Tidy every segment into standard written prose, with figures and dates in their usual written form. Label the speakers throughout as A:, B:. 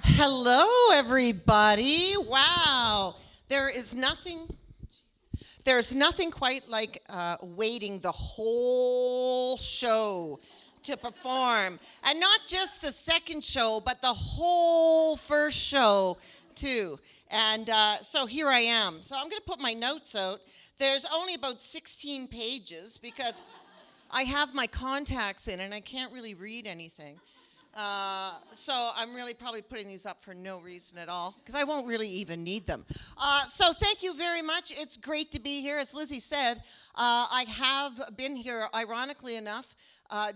A: Hello, everybody. Wow. There's nothing quite like waiting the whole show to perform. And not just the second show, but the whole first show, too. And so here I am. So I'm going to put my notes out. There's only about 16 pages because I have my contacts in and I can't really read anything. So I'm really probably putting these up for no reason at all because I won't really even need them. So thank you very much. It's great to be here. As Lizzie said, I have been here, ironically enough,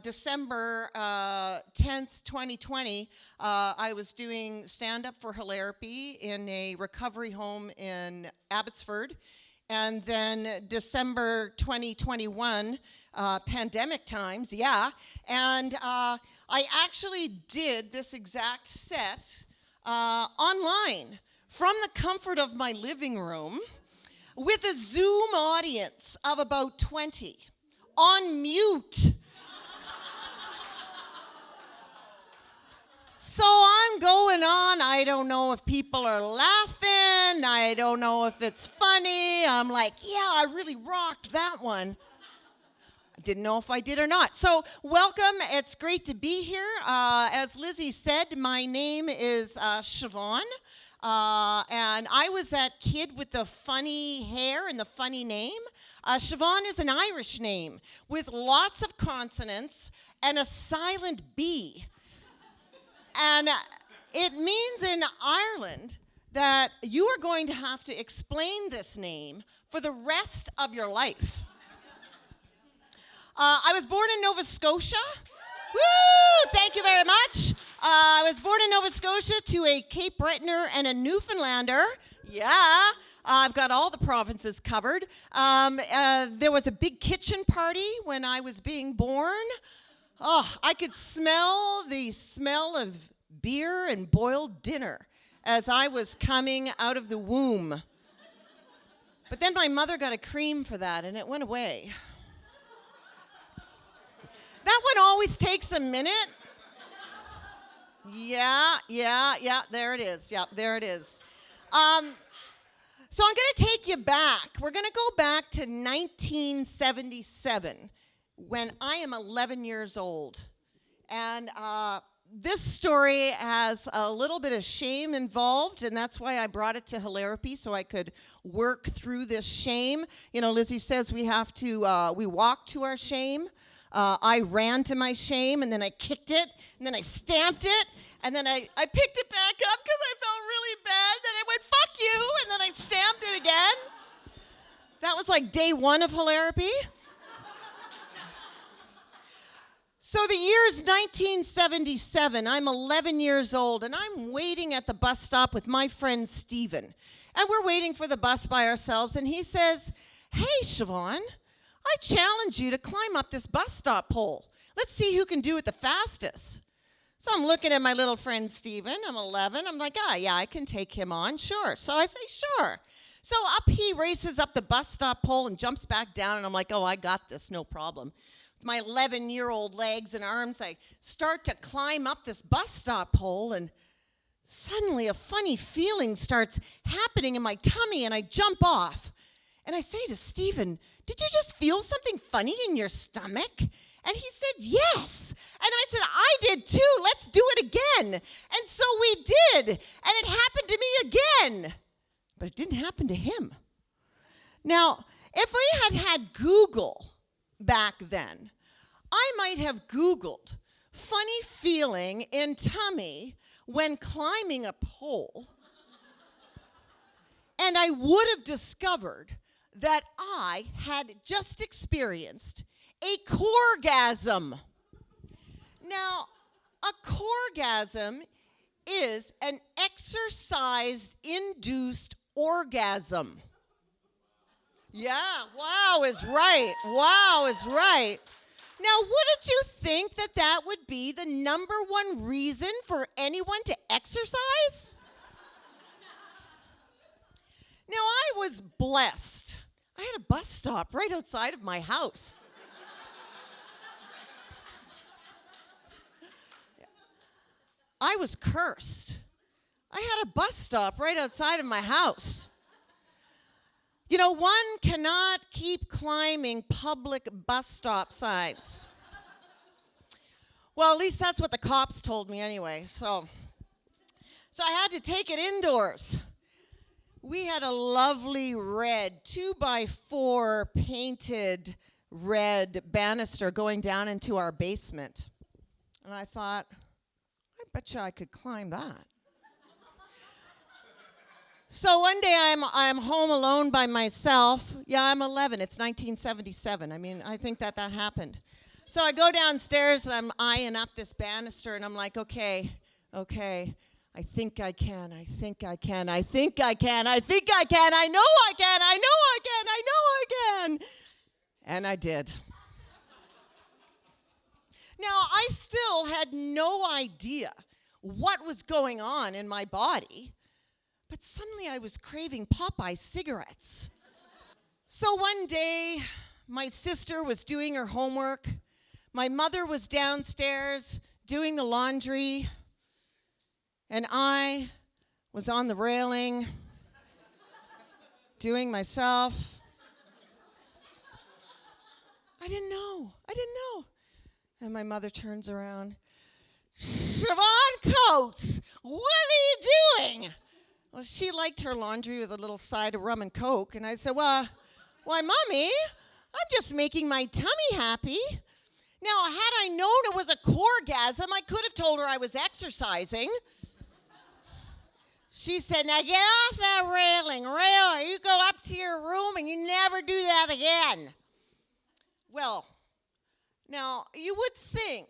A: December 10th, 2020. I was doing stand-up for Hilarapy in a recovery home in Abbotsford. And then December 2021, pandemic times, yeah. And I actually did this exact set online from the comfort of my living room with a Zoom audience of about 20 on mute. So I'm going on. I don't know if people are laughing. I don't know if it's funny. I'm like, yeah, I really rocked that one. I didn't know if I did or not. So welcome. It's great to be here. As Lizzie said, my name is Siobhan. And I was that kid with the funny hair and the funny name. Siobhan is an Irish name with lots of consonants and a silent B. And it means in Ireland that you are going to have to explain this name for the rest of your life. I was born in Nova Scotia. Woo! Thank you very much. I was born in Nova Scotia to a Cape Bretoner and a Newfoundlander. Yeah, I've got all the provinces covered. There was a big kitchen party when I was being born. Oh, I could smell the smell of beer and boiled dinner as I was coming out of the womb. But then my mother got a cream for that, and it went away. That one always takes a minute. Yeah, there it is. Yeah, there it is. So I'm going to take you back. We're going to go back to 1977. When I am 11 years old. And this story has a little bit of shame involved, and that's why I brought it to Hilarapy, so I could work through this shame. You know, Lizzie says we walk to our shame. I ran to my shame, and then I kicked it, and then I stamped it, and then I picked it back up because I felt really bad. Then I went, fuck you, and then I stamped it again. That was like day one of Hilarapy. So the year's 1977. I'm 11 years old, and I'm waiting at the bus stop with my friend Steven. And we're waiting for the bus by ourselves, and he says, hey, Siobhan, I challenge you to climb up this bus stop pole. Let's see who can do it the fastest. So I'm looking at my little friend Steven. I'm 11. I'm like, yeah, I can take him on, sure. So I say, sure. So up he races up the bus stop pole and jumps back down, and I'm like, oh, I got this, no problem. My 11-year-old legs and arms, I start to climb up this bus stop pole, and suddenly a funny feeling starts happening in my tummy, and I jump off. And I say to Stephen, did you just feel something funny in your stomach? And he said, yes. And I said, I did too. Let's do it again. And so we did. And it happened to me again. But it didn't happen to him. Now, if I had had Google back then, I might have Googled funny feeling in tummy when climbing a pole, and I would have discovered that I had just experienced a core-gasm. Now, a core-gasm is an exercise-induced orgasm. Yeah, wow is right. Wow is right. Now, wouldn't you think that that would be the number one reason for anyone to exercise? Now, I was blessed. I had a bus stop right outside of my house. I was cursed. I had a bus stop right outside of my house. You know, one cannot keep climbing public bus stop signs. Well, at least that's what the cops told me anyway. So I had to take it indoors. We had a lovely red 2x4 painted red banister going down into our basement. And I thought, I bet you I could climb that. So one day I'm home alone by myself. Yeah, I'm 11. It's 1977. I mean, I think that happened. So I go downstairs and I'm eyeing up this banister and I'm like, okay, I think I can, I think I can, I think I can, I think I can, I know I can, I know I can, I know I can. And I did. Now, I still had no idea what was going on in my body, but suddenly I was craving Popeye cigarettes. So one day, my sister was doing her homework. My mother was downstairs doing the laundry, and I was on the railing doing myself. I didn't know. And my mother turns around. Siobhan Coates, what are you doing? Well, she liked her laundry with a little side of rum and Coke. And I said, why, Mommy, I'm just making my tummy happy. Now, had I known it was a core-gasm, I could have told her I was exercising. She said, now get off that railing. You go up to your room and you never do that again. Well, now, you would think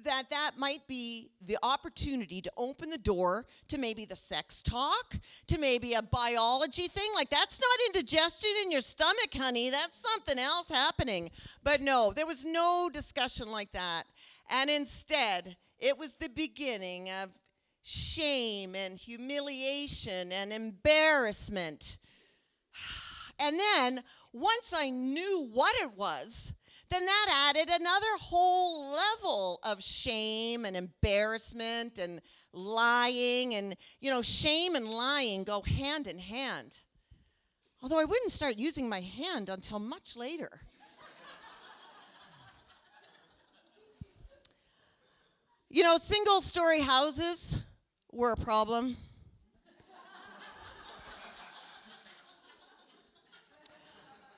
A: that might be the opportunity to open the door to maybe the sex talk, to maybe a biology thing. Like, that's not indigestion in your stomach, honey. That's something else happening. But no, there was no discussion like that. And instead, it was the beginning of shame and humiliation and embarrassment. And then, once I knew what it was, then that added another whole level of shame and embarrassment and lying. And, you know, shame and lying go hand in hand. Although I wouldn't start using my hand until much later. You know, single-story houses were a problem.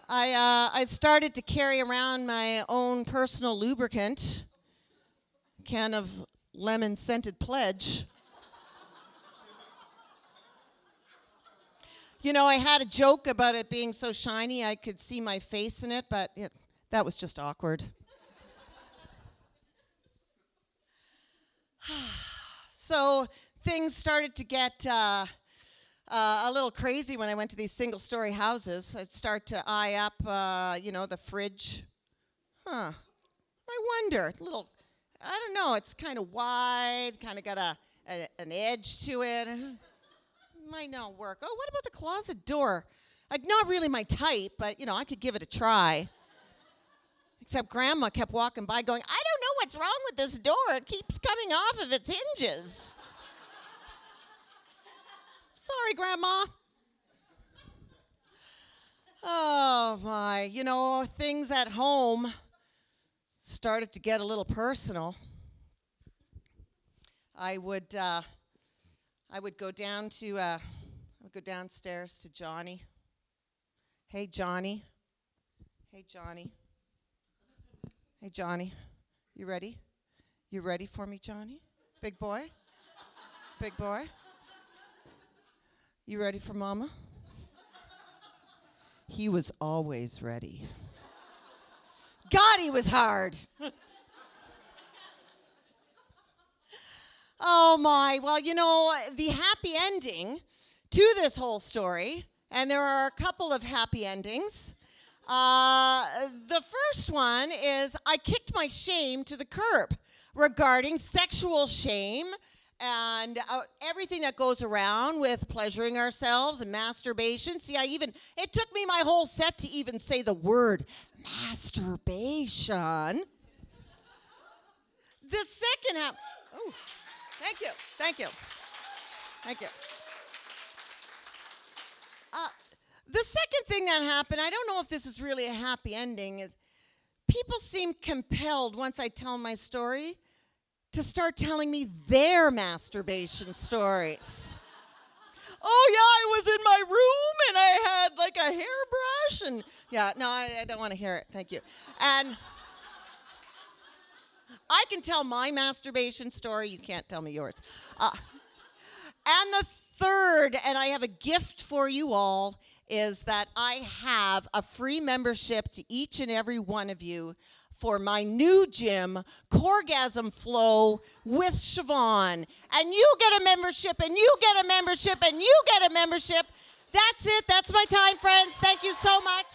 A: I started to carry around my own personal lubricant, a can of lemon-scented Pledge. You know, I had a joke about it being so shiny I could see my face in it, but that was just awkward. So things started to get a little crazy when I went to these single-story houses. I'd start to eye up, the fridge. I wonder, I don't know, it's kind of wide, kind of got an edge to it. Might not work. Oh, what about the closet door? Like, not really my type, but, I could give it a try. Except Grandma kept walking by going, I don't know what's wrong with this door. It keeps coming off of its hinges. Sorry, Grandma. Oh, my. Things at home started to get a little personal. I would go downstairs to Johnny. Hey, Johnny. Hey, Johnny. Hey, Johnny. You ready? You ready for me, Johnny? Big boy? Big boy? You ready for Mama? He was always ready. God, he was hard. Oh, my. Well, the happy ending to this whole story, and there are a couple of happy endings. The first one is I kicked my shame to the curb regarding sexual shame and everything that goes around with pleasuring ourselves and masturbation. See, it took me my whole set to even say the word masturbation. The second half, Thank you. Thank you. Thank you. The second thing that happened, I don't know if this is really a happy ending, is people seem compelled, once I tell my story, to start telling me their masturbation stories. Oh, yeah, I was in my room and I had like a hairbrush and, yeah, no, I don't want to hear it. Thank you. And I can tell my masturbation story. You can't tell me yours. And the third, and I have a gift for you all, is that I have a free membership to each and every one of you for my new gym, Coregasm Flow with Siobhan. And you get a membership, and you get a membership, and you get a membership. That's it. That's my time, friends. Thank you so much.